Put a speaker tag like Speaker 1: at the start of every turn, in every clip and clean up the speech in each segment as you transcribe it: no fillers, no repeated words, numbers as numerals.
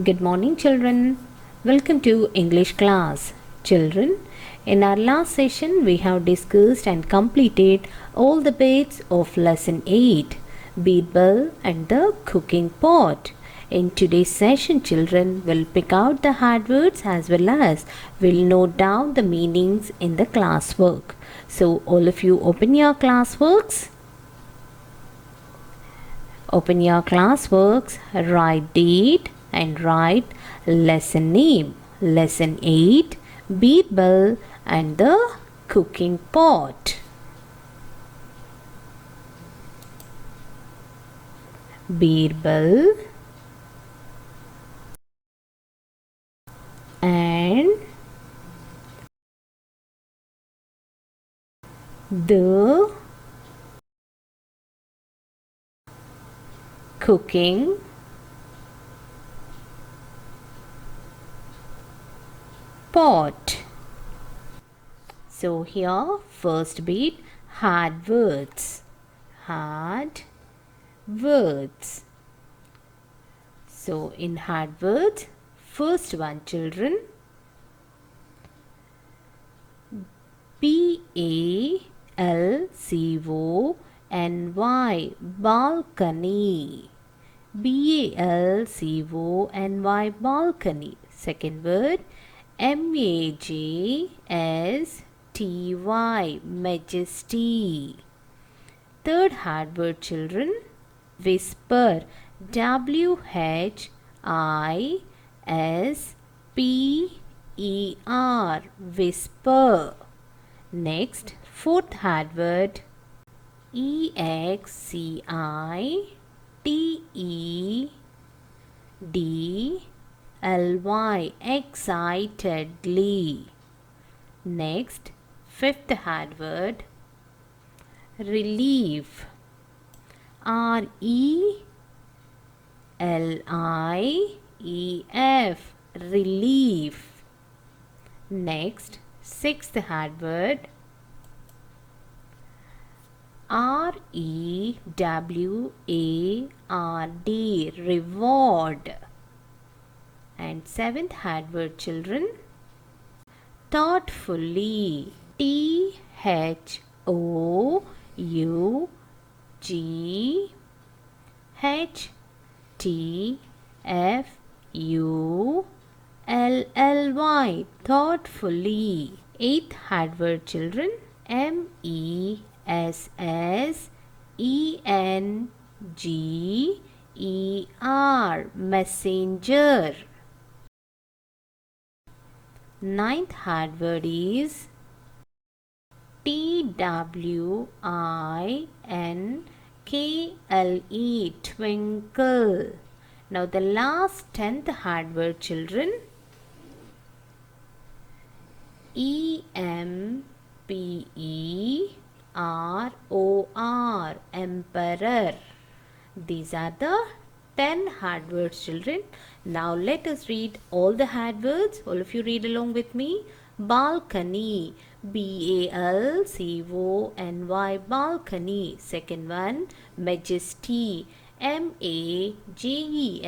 Speaker 1: Good morning, children. Welcome to English class. Children, in our last session, we have discussed and completed all the bits of lesson 8, BIrbal and the cooking pot. In today's session, children will pick out the hard words as well as will note down the meanings in the classwork. So, all of you open your classworks. Open your classworks, write date and write lesson name. Lesson 8, BIrbal and the cooking pot. BIrbal and the cooking pot. So here first bit, hard words. Hard words. So in hard words, first one, children, BALCONY, balcony. BALCONY, balcony. Second word, MAJSTY, majesty. Third hard word, children, whisper. WHISPER, whisper. Next, fourth hard word, EXCITEDLY, excitedly. Next, fifth hard word, relief. RELIEF, relief. Next, sixth hard word, REWARD, reward. And seventh hard word, children, thoughtfully. THOUGHTFULLY, thoughtfully. Eighth hard word, children, MESSENGER, messenger. Ninth hard word is TWINKLE, twinkle. Now the last 10th hard word, children, EMPEROR, emperor. These are the 10 hard words, children. Now let us read all the hard words. All of you read along with me. Balcony, BALCONY, balcony. Second one, majesty, MAJESTY,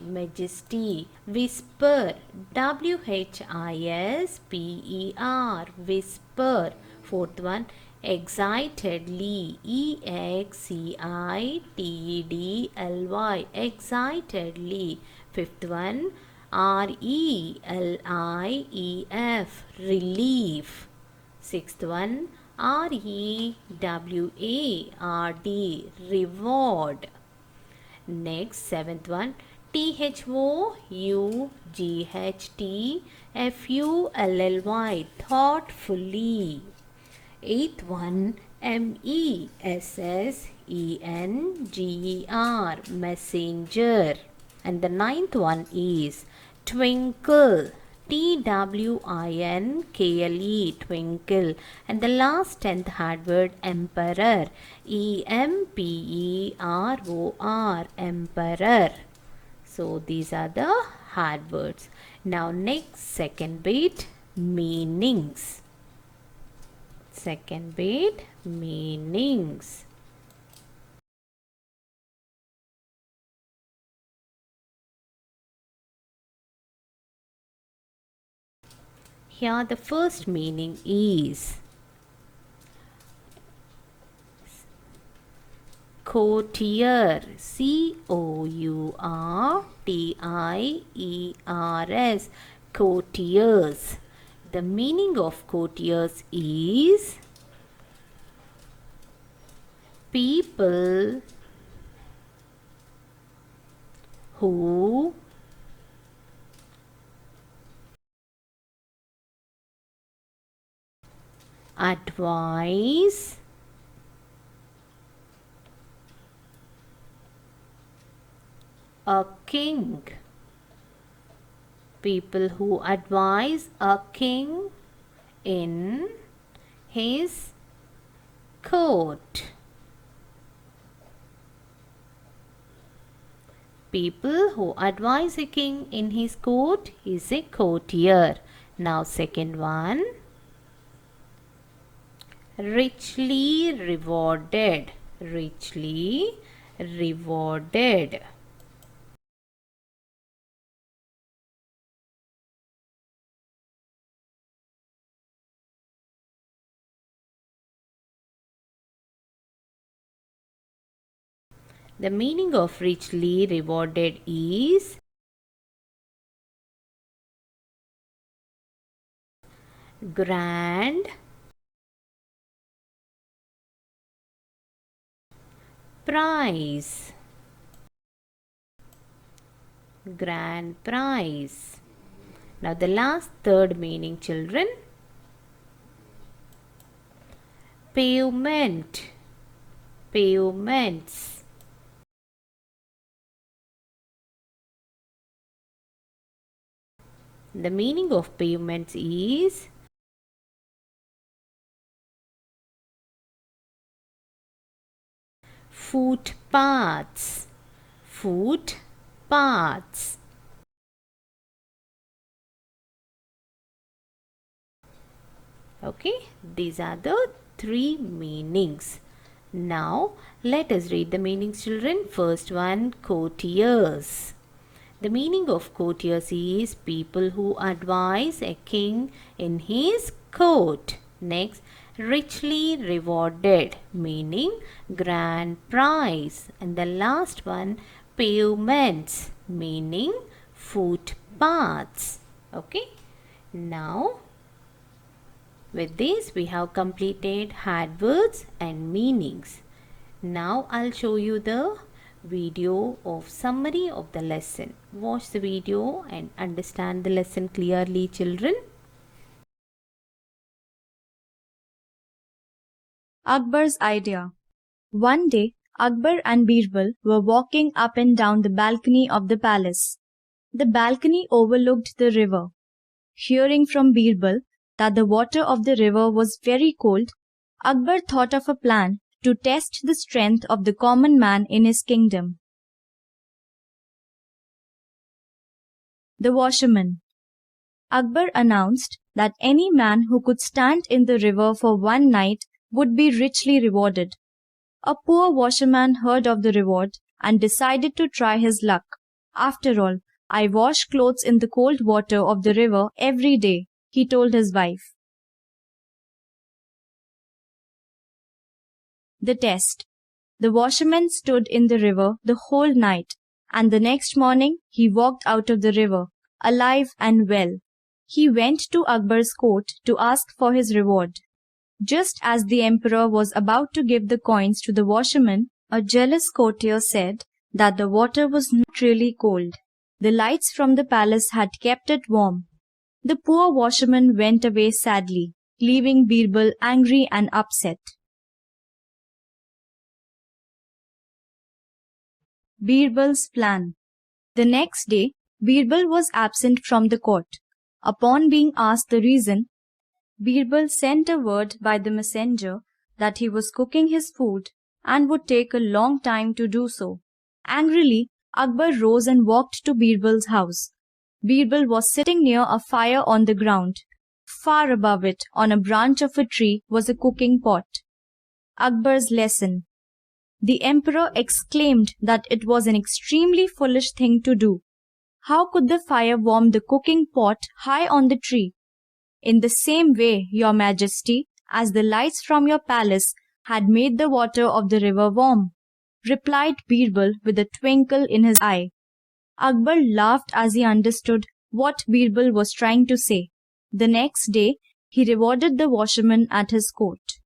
Speaker 1: majesty. Whisper, WHISPER, whisper. Fourth one, excitedly, EXCITEDLY, excitedly. Fifth one, RELIEF, relief. Sixth one, REWARD, reward. Next, seventh one, THOUGHTFULLY, thoughtfully. Eighth one, MESSENGER, messenger. And the ninth one is twinkle, TWINKLE, twinkle. And the last 10th hard word, emperor, EMPEROR, emperor. So these are the hard words. Now next, second bit, meanings. Second bit, meanings. Here the first meaning is courtier, courtiers, courtiers. The meaning of courtiers is people who advise a king. People who advise a king in his court. People who advise a king in his court is a courtier. Now second one. Richly rewarded. Richly rewarded. The meaning of richly rewarded is grand prize. Grand prize. Now the last third meaning, children. Pavement. Pavements. The meaning of pavements is footpaths. Footpaths. Okay, these are the three meanings. Now let us read the meanings, children. First one, courtiers. The meaning of courtiers is people who advise a king in his court. Next, richly rewarded, meaning grand prize. And the last one, pavements, meaning footpaths. Okay. Now, with this we have completed adverbs and meanings. Now I'll show you the video of summary of the lesson. Watch the video and understand the lesson clearly, children.
Speaker 2: Akbar's idea. One day, Akbar and BIrbal were walking up and down the balcony of the palace. The balcony overlooked the river. Hearing from BIrbal that the water of the river was very cold, Akbar thought of a plan to test the strength of the common man in his kingdom. The washerman. Akbar announced that any man who could stand in the river for one night would be richly rewarded. A poor washerman heard of the reward and decided to try his luck. After all, I wash clothes in the cold water of the river every day, he told his wife. The test. The washerman stood in the river the whole night, and the next morning he walked out of the river, alive and well. He went to Akbar's court to ask for his reward. Just as the emperor was about to give the coins to the washerman, a jealous courtier said that the water was not really cold. The lights from the palace had kept it warm. The poor washerman went away sadly, leaving BIrbal angry and upset. BIrbal's plan. The next day, BIrbal was absent from the court. Upon being asked the reason, BIrbal sent a word by the messenger that he was cooking his food and would take a long time to do so. Angrily, Akbar rose and walked to BIrbal's house. BIrbal was sitting near a fire on the ground. Far above it, on a branch of a tree, was a cooking pot. Akbar's lesson. The emperor exclaimed that it was an extremely foolish thing to do. How could the fire warm the cooking pot high on the tree? In the same way, your majesty, as the lights from your palace had made the water of the river warm, replied Birbal with a twinkle in his eye. Akbar laughed as he understood what Birbal was trying to say. The next day, he rewarded the washerman at his court.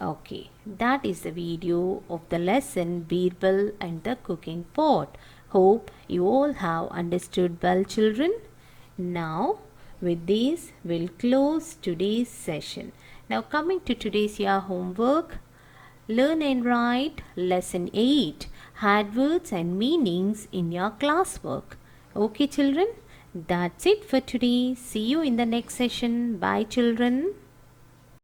Speaker 1: Okay, that is the video of the lesson Birbal and the cooking pot. Hope you all have understood well, children. Now, with this, we'll close today's session. Now, coming to today's year homework, learn and write lesson 8, had words and meanings in your classwork. Okay, children, that's it for today. See you in the next session. Bye, children.